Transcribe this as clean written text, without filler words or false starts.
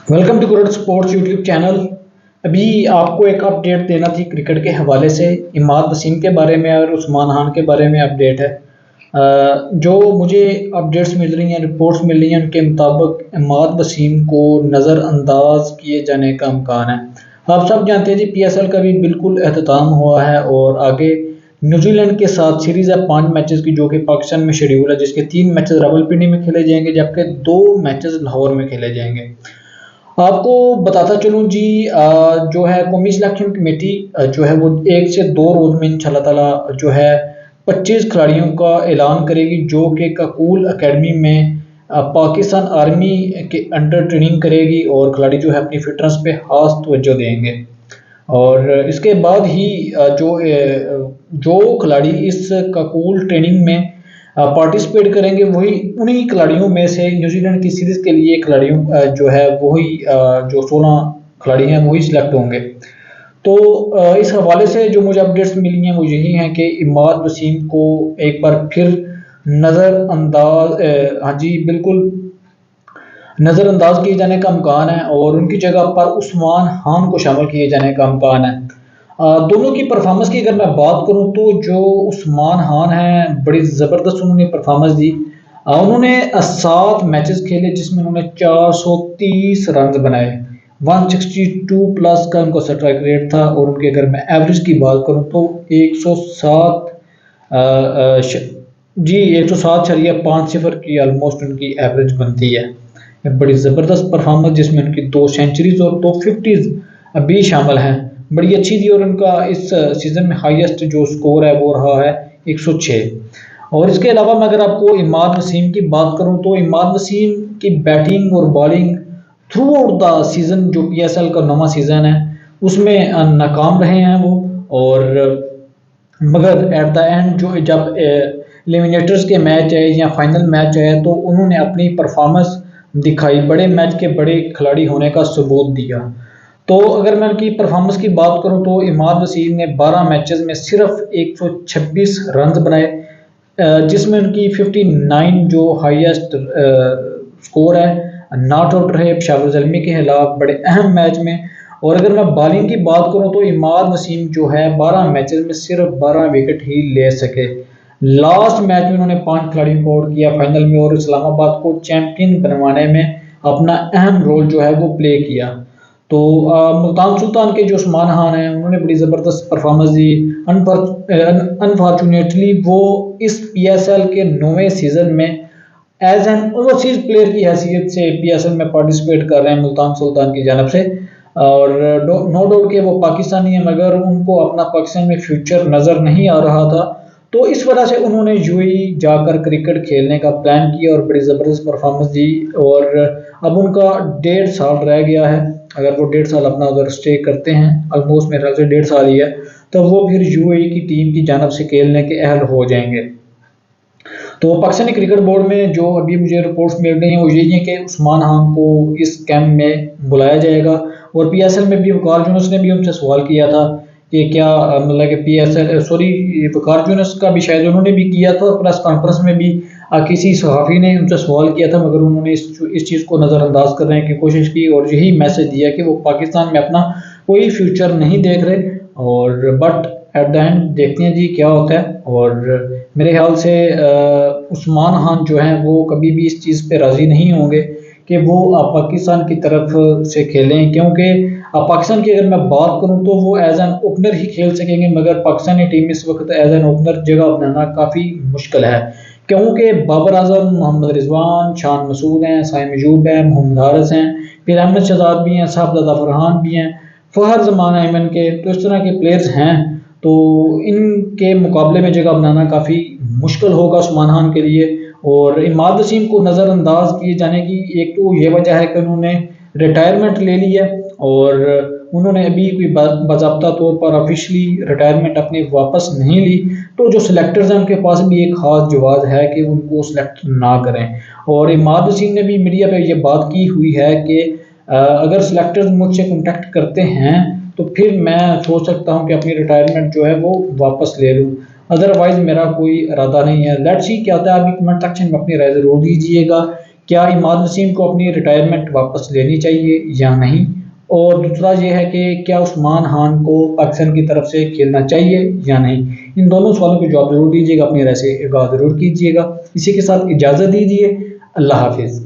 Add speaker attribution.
Speaker 1: Welcome to cricket sports YouTube channel. अभी आपको एक अपडेट देना थी क्रिकेट के हवाले से। इमाद वसीम के बारे में और उस्मान खान के बारे में अपडेट है। जो मुझे अपडेट्स मिल रही हैं, रिपोर्ट्स मिल रही हैं, उनके मुताबिक इमाद वसीम को नज़रअंदाज किए जाने का इम्कान है। आप सब जानते हैं जी, पीएसएल का भी बिल्कुल अख्ताम हुआ है और आगे न्यूजीलैंड के साथ सीरीज़ है 5 मैचेस की, जो कि पाकिस्तान में शेड्यूल है, जिसके 3 मैचेस रावलपिंडी में खेले जाएंगे जबकि 2 मैचेस लाहौर में खेले जाएंगे। आपको बताता चलूँ जी, जो है कौमी सिलेक्शन कमेटी जो है वो 1 से 2 रोज़ में इंशाल्लाह ताला जो है 25 खिलाड़ियों का ऐलान करेगी, जो कि ककूल एकेडमी में पाकिस्तान आर्मी के अंडर ट्रेनिंग करेगी और खिलाड़ी जो है अपनी फिटनेस पे खास तवज्जो देंगे। और इसके बाद ही जो खिलाड़ी इस ककूल ट्रेनिंग में पार्टिसिपेट करेंगे, वही उन्हीं खिलाड़ियों में से न्यूजीलैंड की सीरीज़ के लिए खिलाड़ियों जो है वही जो 16 खिलाड़ी हैं वही सिलेक्ट होंगे। तो इस हवाले से जो मुझे अपडेट्स मिली हैं वो यही हैं कि इमाद वसीम को एक बार फिर नज़रअंदाज हाँ जी बिल्कुल नज़रअंदाज किए जाने का इम्कान है और उनकी जगह पर उस्मान खान को शामिल किए जाने का इम्कान है। दोनों की परफॉर्मेंस की अगर मैं बात करूं तो जो उस्मान खान हैं बड़ी ज़बरदस्त उन्होंने परफॉर्मेंस दी। उन्होंने 7 मैचेस खेले जिसमें उन्होंने 430 रन बनाए। 162 प्लस का उनका स्ट्राइक रेट था और उनके अगर मैं एवरेज की बात करूं तो 107 जी 107.50 की ऑलमोस्ट उनकी एवरेज बनती है। बड़ी ज़बरदस्त परफॉर्मेंस जिसमें उनकी 2 सेंचुरीज और 2 50 भी शामिल हैं, बड़ी अच्छी थी। और उनका इस सीज़न में हाईएस्ट जो स्कोर है वो रहा है 106। और इसके अलावा मैं अगर आपको इमाद वसीम की बात करूं तो इमाद वसीम की बैटिंग और bowling through out the season, जो पीएसएल का नवा सीज़न है उसमें नाकाम रहे हैं वो। और मगर एट द एंड जो जब एलिमिनेटर्स के मैच आए या फाइनल मैच आए तो उन्होंने अपनी परफॉर्मेंस दिखाई, बड़े मैच के बड़े खिलाड़ी होने का सबूत दिया। तो अगर मैं उनकी परफॉर्मेंस की बात करूं तो इमाद वसीम ने 12 मैचेस में सिर्फ 126 रन बनाए, जिसमें उनकी 59 जो हाईएस्ट स्कोर है नॉट आउट रहे पेशावर ज़ल्मी के खिलाफ बड़े अहम मैच में। और अगर मैं बॉलिंग की बात करूं तो इमाद वसीम जो है 12 मैचेस में सिर्फ 12 विकेट ही ले सके। लास्ट मैच में उन्होंने 5 खिलाड़ियों को आउट किया फाइनल में और इस्लामाबाद को चैंपियन बनवाने में अपना अहम रोल जो है वो प्ले किया। तो मुल्तान सुल्तान के जो उस्मान खान हैं उन्होंने बड़ी ज़बरदस्त परफॉर्मेंस दी। अनफॉर्चुनेटली वो इस पीएसएल के 9वें सीज़न में एज एन ओवरसीज प्लेयर की हैसियत से पीएसएल में पार्टिसिपेट कर रहे हैं मुल्तान सुल्तान की जानब से। और नो डाउट कि वो पाकिस्तानी है मगर उनको अपना पाकिस्तान में फ्यूचर नज़र नहीं आ रहा था, तो इस वजह से उन्होंने यूएई जाकर क्रिकेट खेलने का प्लान किया और बड़ी ज़बरदस्त परफॉर्मेंस दी। और अब उनका 1.5 साल रह गया है। अगर वो 1.5 साल अपना उधर स्टे करते हैं, ऑलमोस्ट मेरे ख्याल से 1.5 साल ही है, तो वो फिर यूएई की टीम की जानब से खेलने के अहल हो जाएंगे। तो पाकिस्तानी क्रिकेट बोर्ड में जो अभी मुझे रिपोर्ट्स मिल रही हैं वो यही है कि उस्मान खान को इस कैंप में बुलाया जाएगा। और पीएसएल में भी वकार यूनुस ने भी उनसे सवाल किया था कि क्या मतलब कि पीएसएल सॉरी वकार यूनुस का भी शायद उन्होंने भी किया था प्रेस कॉन्फ्रेंस में भी किसी सहाफ़ी ने उनसे सवाल किया था, मगर उन्होंने इस चीज़ को नज़रअंदाज करने की कोशिश की और यही मैसेज दिया कि वो पाकिस्तान में अपना कोई फ्यूचर नहीं देख रहे। और बट एट द एंड देखते हैं जी क्या होता है। और मेरे ख्याल से उस्मान खान जो हैं वो कभी भी इस चीज़ पे राज़ी नहीं होंगे कि वो पाकिस्तान की तरफ से खेलें, क्योंकि पाकिस्तान की अगर मैं बात करूं तो वो एज एन ओपनर ही खेल सकेंगे, मगर पाकिस्तानी टीम इस वक्त एज एन ओपनर जगह बनाना काफ़ी मुश्किल है, क्योंकि बाबर आजम, मोहम्मद रिजवान, शान मसूद हैं, साइम अयूब हैं, मोहम्मद हारिस हैं, फिर अहमद शहजाद भी हैं, साहबजादा फरहान भी हैं, फ़हर ज़मान अयमन के, तो इस तरह के प्लेयर्स हैं। तो इनके मुकाबले में जगह बनाना काफ़ी मुश्किल होगा उस्मान खान के लिए। और इमाद वसीम को नज़रअंदाज किए जाने की एक तो ये वजह है कि उन्होंने रिटायरमेंट ले ली है और उन्होंने अभी कोई बाज़ाब्ता तौर पर ऑफिशियली रिटायरमेंट अपनी वापस नहीं ली। तो जो सिलेक्टर्स हैं उनके पास भी एक ख़ास जवाज़ है कि उनको सिलेक्ट ना करें। और इमाद वसीम ने भी मीडिया पर यह बात की हुई है कि अगर सिलेक्टर्स मुझसे कॉन्टेक्ट करते हैं तो फिर मैं सोच सकता हूं कि अपनी रिटायरमेंट जो है वो वापस ले लूं, अदरवाइज मेरा कोई इरादा नहीं है। लेट्स सी क्या होता है। अभी कमेंट सेक्शन में अपनी राय ज़रूर दीजिएगा क्या इमाद वसीम को अपनी रिटायरमेंट वापस लेनी चाहिए या नहीं, और दूसरा ये है कि क्या उस्मान खान को पाकिस्तान की तरफ से खेलना चाहिए या नहीं। इन दोनों सवालों के जवाब जरूर दीजिएगा, अपनी राय से आगाह जरूर कीजिएगा। इसी के साथ इजाज़त दीजिए, अल्लाह हाफिज़।